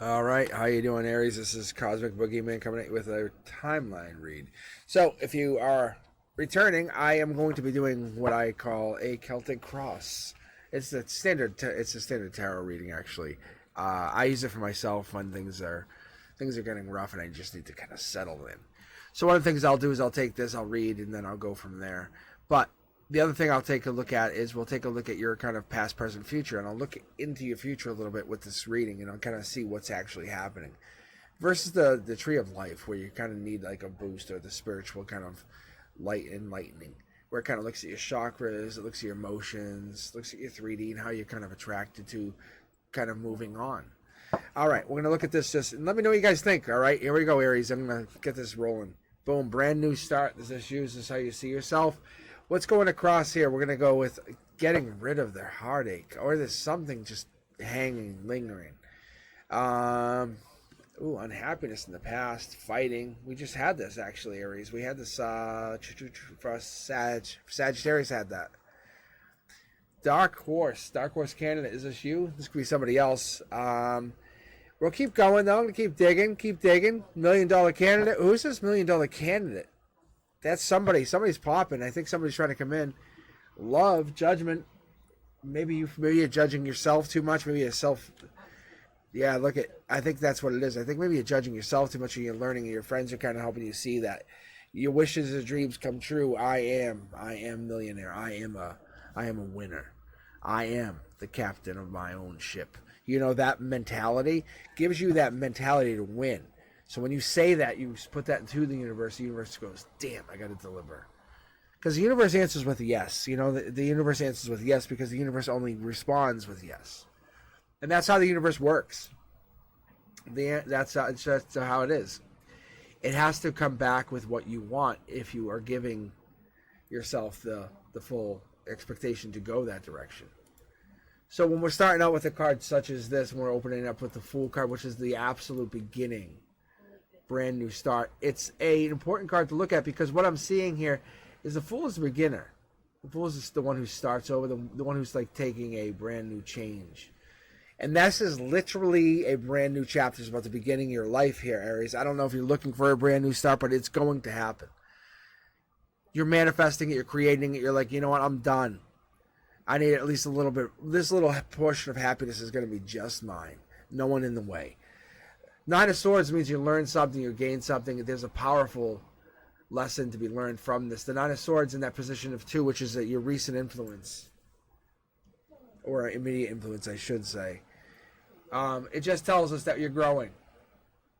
All right, how you doing, Aries? This is Cosmic Boogeyman coming at you with a timeline read. So, if you are returning, I am going to be doing what I call a Celtic cross. It's a standard tarot reading, actually. I use it for myself when things are getting rough and I just need to kind of settle in. So one of the things I'll do is I'll take this, I'll read, and then I'll go from there. But the other thing I'll take a look at is we'll take a look at your kind of past, present, future, and I'll look into your future a little bit with this reading, and I'll kind of see what's actually happening. Versus the tree of life, where you kind of need like a boost, or the spiritual kind of light and lightning, where it kind of looks at your chakras, it looks at your emotions, looks at your 3D and how you're kind of attracted to kind of moving on. All right, we're gonna look at this. Just let me know what you guys think. All right, here we go, Aries. I'm gonna get this rolling. Boom, brand new start. Is this you? Is this how you see yourself? What's going across here? We're gonna go with getting rid of their heartache, or there's something just hanging, lingering. Unhappiness in the past, fighting. We just had this actually, Aries. We had this for us, Sagittarius had that. Dark horse candidate. Is this you? This could be somebody else. We'll keep going though. I'm gonna keep digging. $1 million candidate. Who's this $1 million candidate? That's somebody. Somebody's popping. I think somebody's trying to come in. Love, judgment. Maybe you're judging yourself too much. Maybe yourself. Yeah, look at. I think that's what it is. I think maybe you're judging yourself too much, and you're learning, and your friends are kind of helping you see that your wishes and dreams come true. I am millionaire. I am a winner. I am the captain of my own ship. You know, that mentality gives you that mentality to win. So when you say that, you put that into the universe goes, damn, I got to deliver. Because the universe answers with yes. You know, the universe answers with yes because the universe only responds with yes. And that's how the universe works. That's how it is. It has to come back with what you want if you are giving yourself the full expectation to go that direction. So when we're starting out with a card such as this, and we're opening up with the Fool card, which is the absolute beginning, brand new start, it's an important card to look at because what I'm seeing here is the Fool is the beginner. The Fool is the one who starts over, the one who's like taking a brand new change. And this is literally a brand new chapter. It's about the beginning of your life here, Aries. I don't know if you're looking for a brand new start, but it's going to happen. You're manifesting it, you're creating it, you're like, you know what, I'm done. I need at least a little bit. This little portion of happiness is going to be just mine. No one in the way. Nine of Swords means you learn something, you gain something. There's a powerful lesson to be learned from this. The Nine of Swords in that position of 2, which is your recent influence, or immediate influence, I should say. It just tells us that you're growing.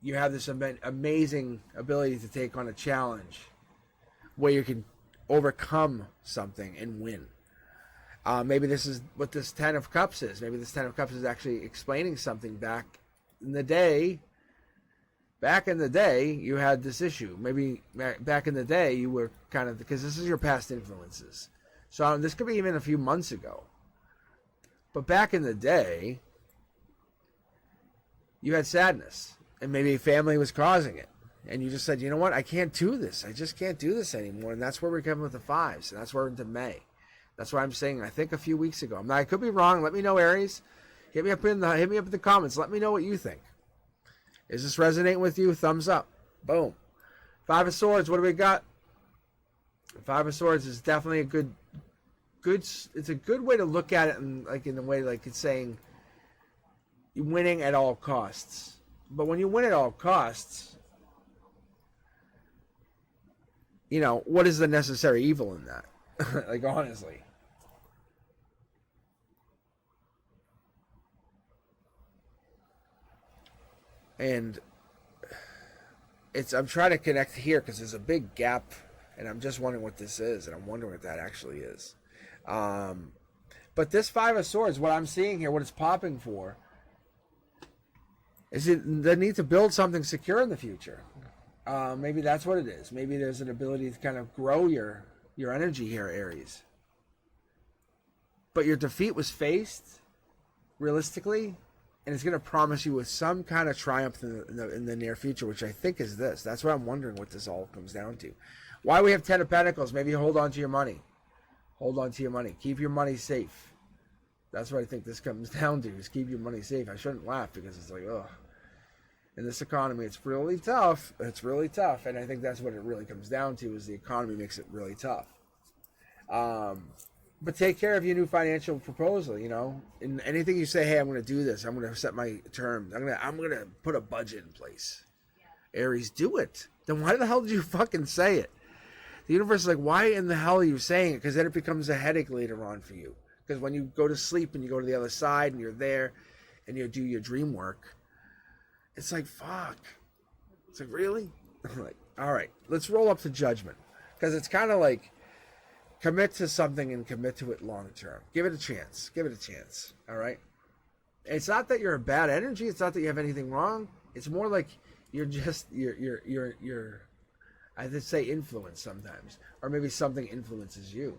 You have this amazing ability to take on a challenge where you can overcome something and win. Maybe this is what this Ten of Cups is. Maybe this Ten of Cups is actually explaining something back in the day. Back in the day, you had this issue. Maybe back in the day, you were kind of, because this is your past influences. So this could be even a few months ago. But back in the day, you had sadness. And maybe family was causing it. And you just said, you know what, I can't do this. I just can't do this anymore. And that's where we're coming with the 5s. And that's where we're into May. That's why I'm saying, I think a few weeks ago. Now, I could be wrong. Let me know, Aries. Hit me up in the comments. Let me know what you think. Is this resonating with you? Thumbs up. Boom. 5 of Swords. What do we got? 5 of Swords is definitely a good. It's a good way to look at it, and like in the way like it's saying, you're winning at all costs. But when you win at all costs, you know, what is the necessary evil in that? Like, honestly. And I'm trying to connect here because there's a big gap, and I'm just wondering what this is, and I'm wondering what that actually is. But this 5 of Swords, what I'm seeing here, what it's popping for, is the need to build something secure in the future. Maybe that's what it is. Maybe there's an ability to kind of grow your energy here, Aries. But your defeat was faced, realistically, and it's going to promise you with some kind of triumph in the near future, which I think is this. That's what I'm wondering what this all comes down to. Why we have 10 of Pentacles? Maybe you hold on to your money. Hold on to your money. Keep your money safe. That's what I think this comes down to, is keep your money safe. I shouldn't laugh because it's like, ugh. In this economy, it's really tough. It's really tough, and I think that's what it really comes down to, is the economy makes it really tough. But take care of your new financial proposal. You know, in anything you say, hey, I'm going to do this. I'm going to set my terms. I'm going to put a budget in place. Aries, do it. Then why the hell did you fucking say it? The universe is like, why in the hell are you saying it? Because then it becomes a headache later on for you. Because when you go to sleep and you go to the other side and you're there and you do your dream work, it's like, fuck. It's like, really? I'm like, all right, let's roll up to judgment. Because it's kind of like, commit to something and commit to it long term. Give it a chance. Give it a chance. All right? It's not that you're a bad energy. It's not that you have anything wrong. It's more like you're just, you're I would say influenced sometimes. Or maybe something influences you.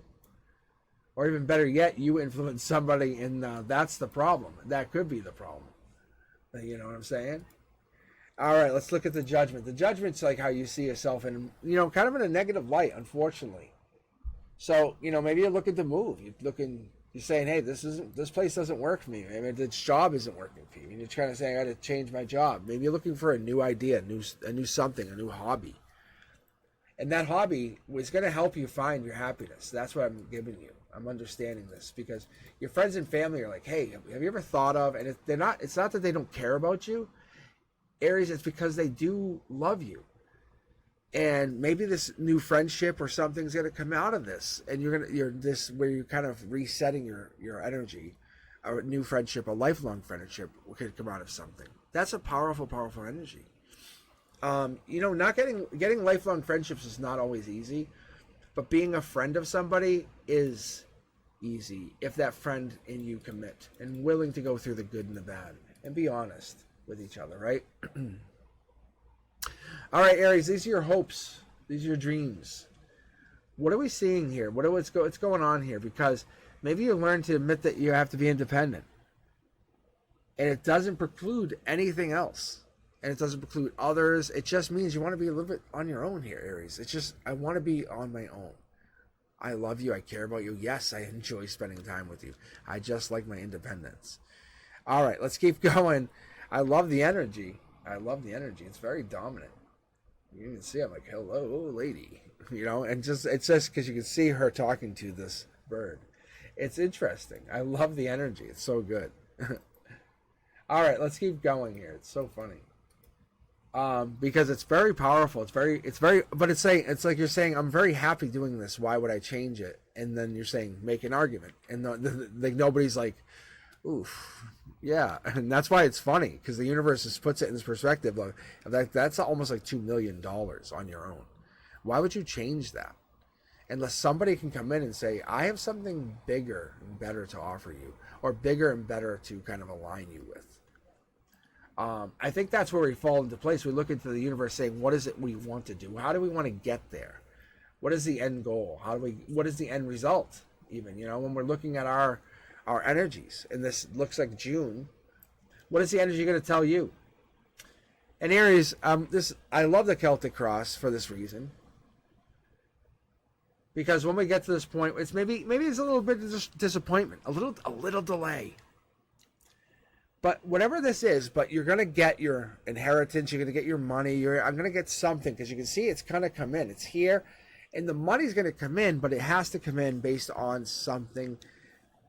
Or even better yet, you influence somebody, and that's the problem. That could be the problem. You know what I'm saying? All right, let's look at the judgment. The judgment's like how you see yourself in, you know, kind of in a negative light, unfortunately. So, you know, maybe you're looking to move. You're saying, hey, this place doesn't work for me. Maybe this job isn't working for you. And you're trying to say, I got to change my job. Maybe you're looking for a new idea, a new something, a new hobby. And that hobby is going to help you find your happiness. That's what I'm giving you. I'm understanding this because your friends and family are like, hey, have you ever thought of, and it's not that they don't care about you, Aries, it's because they do love you. And maybe this new friendship or something's going to come out of this, and you're where you're kind of resetting your energy. A new friendship, a lifelong friendship could come out of something. That's a powerful, powerful energy. You know, not getting lifelong friendships is not always easy, but being a friend of somebody is easy if that friend and you commit and willing to go through the good and the bad and be honest with each other, right? All right, Aries, these are your hopes. These are your dreams. What are we seeing here? What's going on here? Because maybe you learn to admit that you have to be independent. And it doesn't preclude anything else. And it doesn't preclude others. It just means you want to be a little bit on your own here, Aries. It's just, I want to be on my own. I love you. I care about you. Yes, I enjoy spending time with you. I just like my independence. All right, let's keep going. I love the energy. I love the energy. It's very dominant. You can see I'm like, hello, lady. You know, and it's just because you can see her talking to this bird. It's interesting. I love the energy. It's so good. All right, let's keep going here. It's so funny. Because it's very powerful. It's very, but it's like you're saying, I'm very happy doing this. Why would I change it? And then you're saying, make an argument. And like nobody's like, oof, yeah. And that's why it's funny, because the universe just puts it in this perspective of that's almost like $2 million on your own. Why would you change that? Unless somebody can come in and say, I have something bigger and better to offer you, or bigger and better to kind of align you with. I think that's where we fall into place. We look into the universe saying, what is it we want to do? How do we want to get there? What is the end goal? What is the end result? Even, you know, when we're looking at our energies, and this looks like June, what is the energy going to tell you? And Aries, I love the Celtic cross for this reason. Because when we get to this point, it's maybe it's a little bit of disappointment, a little delay. But whatever this is, but you're going to get your inheritance, you're going to get your money, I'm going to get something, because you can see it's going to come in. It's here, and the money's going to come in, but it has to come in based on something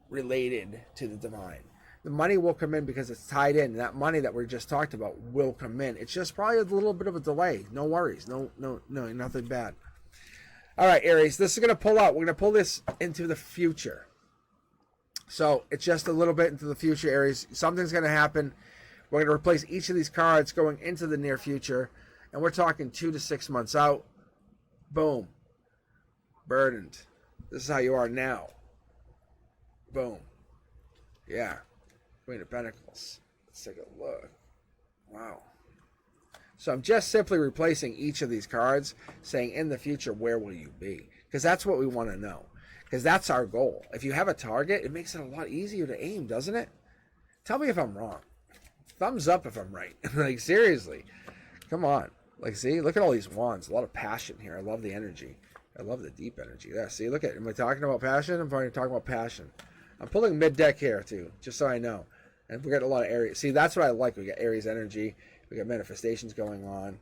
related to the divine. The money will come in because it's tied in. That money that we just talked about will come in. It's just probably a little bit of a delay. No worries. No, nothing bad. All right, Aries, this is going to pull out. We're going to pull this into the future. So it's just a little bit into the future, Aries. Something's going to happen. We're going to replace each of these cards going into the near future. And we're talking 2 to 6 months out. Boom. Burdened. This is how you are now. Boom. Yeah. Queen of Pentacles. Let's take a look. Wow. So I'm just simply replacing each of these cards, saying in the future, where will you be? Because that's what we want to know. Because that's our goal. If you have a target, it makes it a lot easier to aim, doesn't it? Tell me if I'm wrong. Thumbs up if I'm right. Like, seriously. Come on. Like, see? Look at all these wands. A lot of passion here. I love the energy. I love the deep energy. Yeah, see? Look at it. Am I talking about passion? I'm probably talking about passion. I'm pulling mid-deck here, too, just so I know. And we got a lot of Aries. See, that's what I like. We got Aries energy. We got manifestations going on.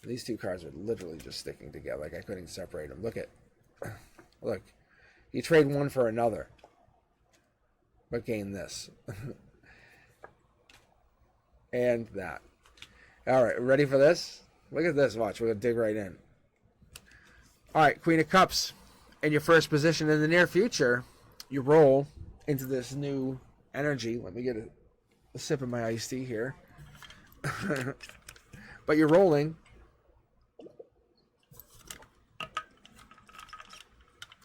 These two cards are literally just sticking together. Like I couldn't separate them. Look. You trade one for another, but gain this. And that. All right, ready for this? Look at this. Watch. We're going to dig right in. All right, Queen of Cups. In your first position in the near future, you roll into this new energy. Let me get a sip of my iced tea here. But you're rolling.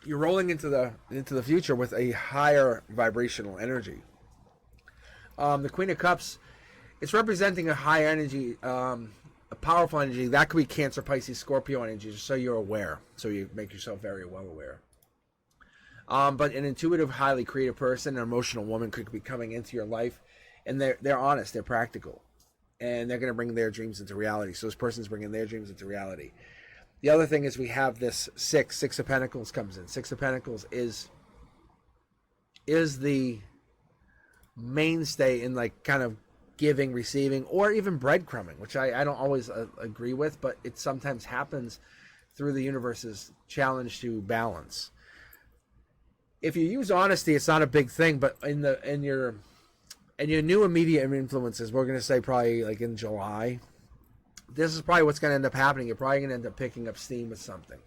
You're rolling into the future with a higher vibrational energy. The Queen of Cups, it's representing a high energy, a powerful energy. That could be Cancer, Pisces, Scorpio energy, just so you're aware. So you make yourself very well aware. But an intuitive, highly creative person, an emotional woman could be coming into your life, and they're honest, they're practical, and they're going to bring their dreams into reality. So this person's bringing their dreams into reality. The other thing is we have this Six of Pentacles comes in. Six of Pentacles is the mainstay in like kind of giving, receiving, or even breadcrumbing, which I don't always agree with, but it sometimes happens through the universe's challenge to balance. If you use honesty, it's not a big thing, but in your new immediate influences, we're going to say probably like in July, this is probably what's going to end up happening. You're probably going to end up picking up steam with something.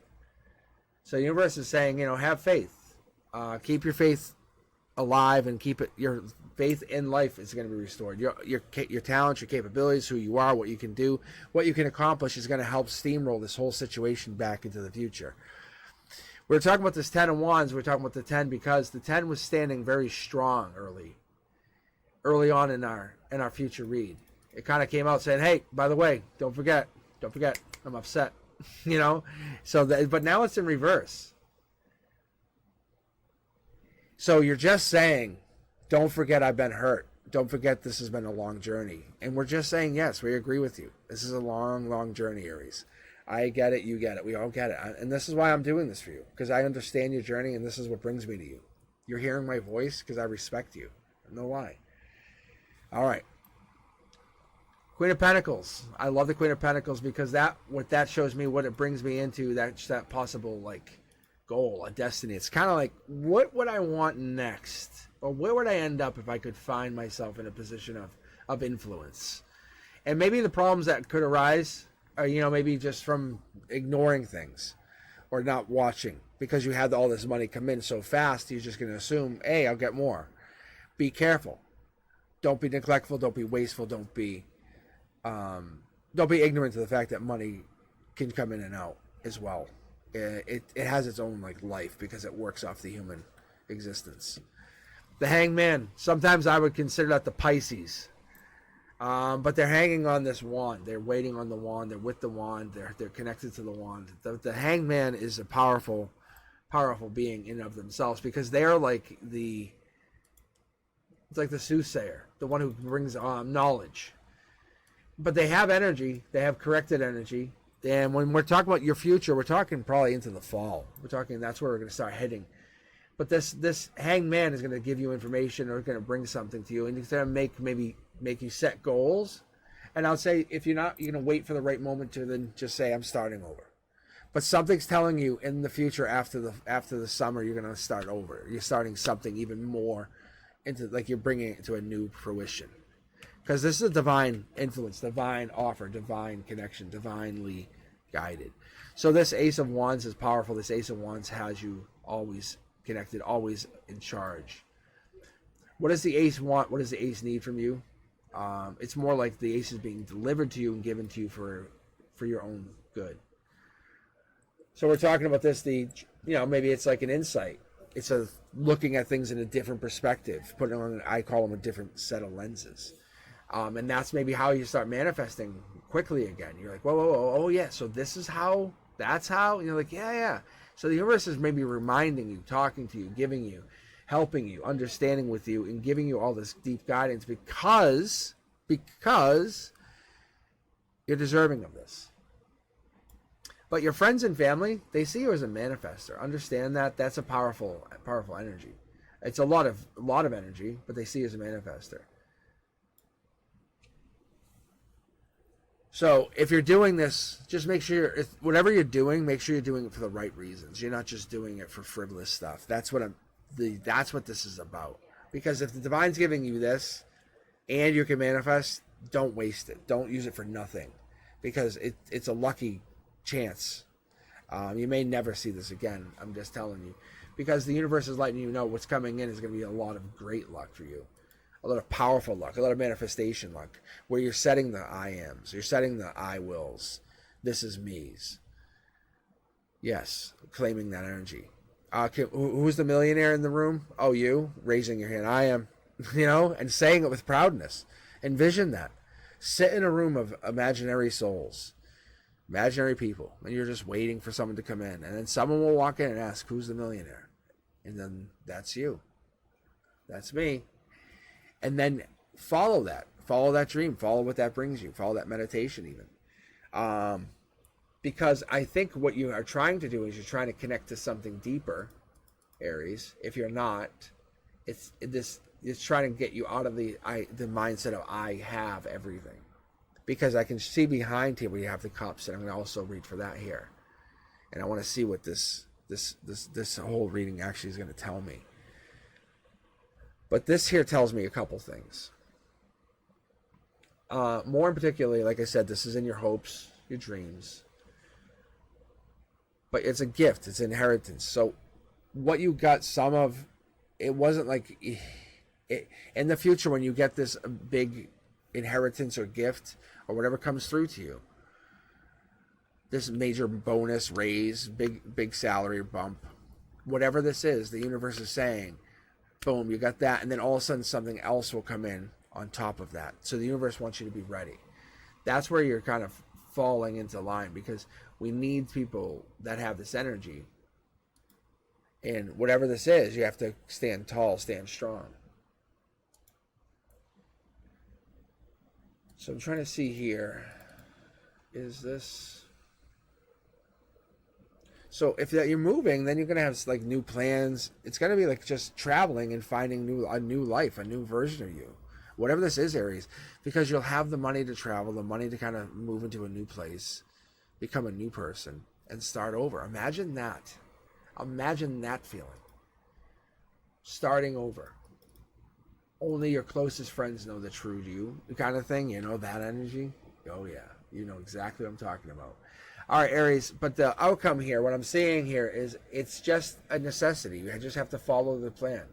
So the universe is saying, have faith. Keep your faith alive and keep it. Your faith in life is going to be restored. Your talents, your capabilities, who you are, what you can do, what you can accomplish is going to help steamroll this whole situation back into the future. We're talking about this 10 of Wands. We're talking about the 10 because the 10 was standing very strong early on in our future read. It kind of came out saying, hey, by the way, don't forget, I'm upset, So, but now it's in reverse. So you're just saying, don't forget I've been hurt. Don't forget this has been a long journey. And we're just saying, yes, we agree with you. This is a long, long journey, Aries. I get it, you get it, we all get it. And this is why I'm doing this for you, because I understand your journey, and this is what brings me to you. You're hearing my voice because I respect you. I know why. All right. Queen of Pentacles. I love the Queen of Pentacles because that shows me what it brings me into, that possible like goal, a destiny. It's kind of like, what would I want next? Or where would I end up if I could find myself in a position of influence? And maybe the problems that could arise are, maybe just from ignoring things or not watching because you had all this money come in so fast, you're just going to assume, hey, I'll get more. Be careful. Don't be neglectful. Don't be wasteful. Don't be ignorant to the fact that money can come in and out as well. It has its own like life because it works off the human existence. The Hangman. Sometimes I would consider that the Pisces, but they're hanging on this wand. They're waiting on the wand. They're with the wand. They're connected to the wand. The Hangman is a powerful being in and of themselves because they are like it's like the soothsayer, the one who brings knowledge. But they have energy. They have corrected energy. And when we're talking about your future, we're talking probably into the fall. We're talking that's where we're going to start heading. But this Hangman is going to give you information or going to bring something to you. And it's going to make you set goals. And I'll say, if you're not, you're going to wait for the right moment to then just say, I'm starting over. But something's telling you in the future after the summer, you're going to start over. You're starting something even more into, like you're bringing it to a new fruition. Because this is a divine influence, divine offer, divine connection, divinely guided. So this Ace of Wands is powerful. This Ace of Wands has you always connected, always in charge. What does the Ace want? What does the Ace need from you? It's more like the Ace is being delivered to you and given to you for your own good. So we're talking about this, maybe it's like an insight. It's a looking at things in a different perspective, putting on, I call them a different set of lenses. And that's maybe how you start manifesting quickly again. You're like, whoa, oh yeah, so this is how, that's how? And you're like, yeah. So the universe is maybe reminding you, talking to you, giving you, helping you, understanding with you, and giving you all this deep guidance because you're deserving of this. But your friends and family, they see you as a manifester. Understand that that's a powerful energy. It's a lot of energy, but they see you as a manifester. So if you're doing this, just make sure whatever you're doing, make sure you're doing it for the right reasons. You're not just doing it for frivolous stuff. That's what that's what this is about. Because if the divine's giving you this and you can manifest, don't waste it. Don't use it for nothing, because it's a lucky chance. You may never see this again. I'm just telling you, because the universe is letting you know what's coming in is going to be a lot of great luck for you. A lot of powerful luck, a lot of manifestation luck, where you're setting the I ams, you're setting the I wills, this is me's. Yes, claiming that energy. Who's the millionaire in the room? Oh, you? Raising your hand. I am, and saying it with proudness. Envision that. Sit in a room of imaginary souls, imaginary people, and you're just waiting for someone to come in. And then someone will walk in and ask, who's the millionaire? And then that's you. That's me. And then follow that dream, follow what that brings you, follow that meditation even. Because I think what you are trying to do is you're trying to connect to something deeper, Aries. If you're not, it's trying to get you out of the mindset of I have everything. Because I can see behind here where you have the cups, and I'm going to also read for that here. And I want to see what this whole reading actually is going to tell me. But this here tells me a couple things. More in particular, like I said, this is in your hopes, your dreams. But it's a gift. It's inheritance. So what you got, some of, it wasn't like... in the future, when you get this big inheritance or gift or whatever comes through to you, this major bonus, raise, big salary bump, whatever this is, the universe is saying, boom, you got that, and then all of a sudden something else will come in on top of that. So the universe wants you to be ready. That's where you're kind of falling into line, because we need people that have this energy. And whatever this is, you have to stand tall, stand strong. So I'm trying to see here. Is this... So if you're moving, then you're going to have like new plans. It's going to be like just traveling and finding a new life, a new version of you. Whatever this is, Aries. Because you'll have the money to travel, the money to kind of move into a new place, become a new person, and start over. Imagine that. Imagine that feeling. Starting over. Only your closest friends know the true you, kind of thing. That energy? Oh, yeah. You know exactly what I'm talking about. All right, Aries, but the outcome here, what I'm saying here is it's just a necessity. You just have to follow the plan.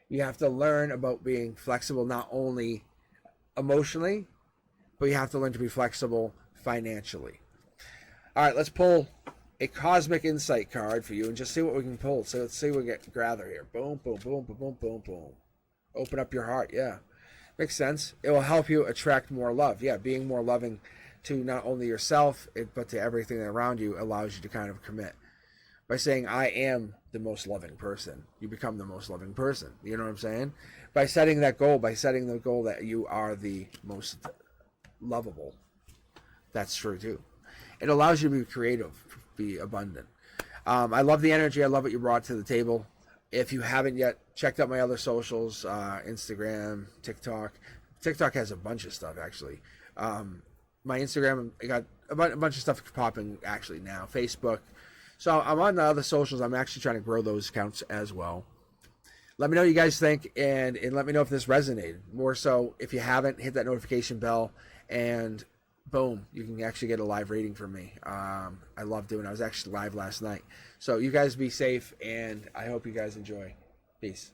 You have to learn about being flexible, not only emotionally, but you have to learn to be flexible financially. All right, let's pull a Cosmic Insight card for you and just see what we can pull. So let's see what we gather here. Boom, boom, boom, boom, boom, boom, boom. Open up your heart, yeah. Makes sense. It will help you attract more love. Yeah, being more loving to not only yourself, but to everything around you allows you to kind of commit. By saying, I am the most loving person, you become the most loving person. You know what I'm saying? By setting that goal, by setting the goal that you are the most lovable, that's true too. It allows you to be creative, be abundant. I love the energy. I love what you brought to the table. If you haven't yet checked out my other socials, Instagram, TikTok. TikTok has a bunch of stuff, actually. My Instagram, I got a bunch of stuff popping actually now. Facebook. So I'm on the other socials. I'm actually trying to grow those accounts as well. Let me know what you guys think, and let me know if this resonated. More so, if you haven't, hit that notification bell, and boom, you can actually get a live reading from me. I love doing it. I was actually live last night. So you guys be safe, and I hope you guys enjoy. Peace.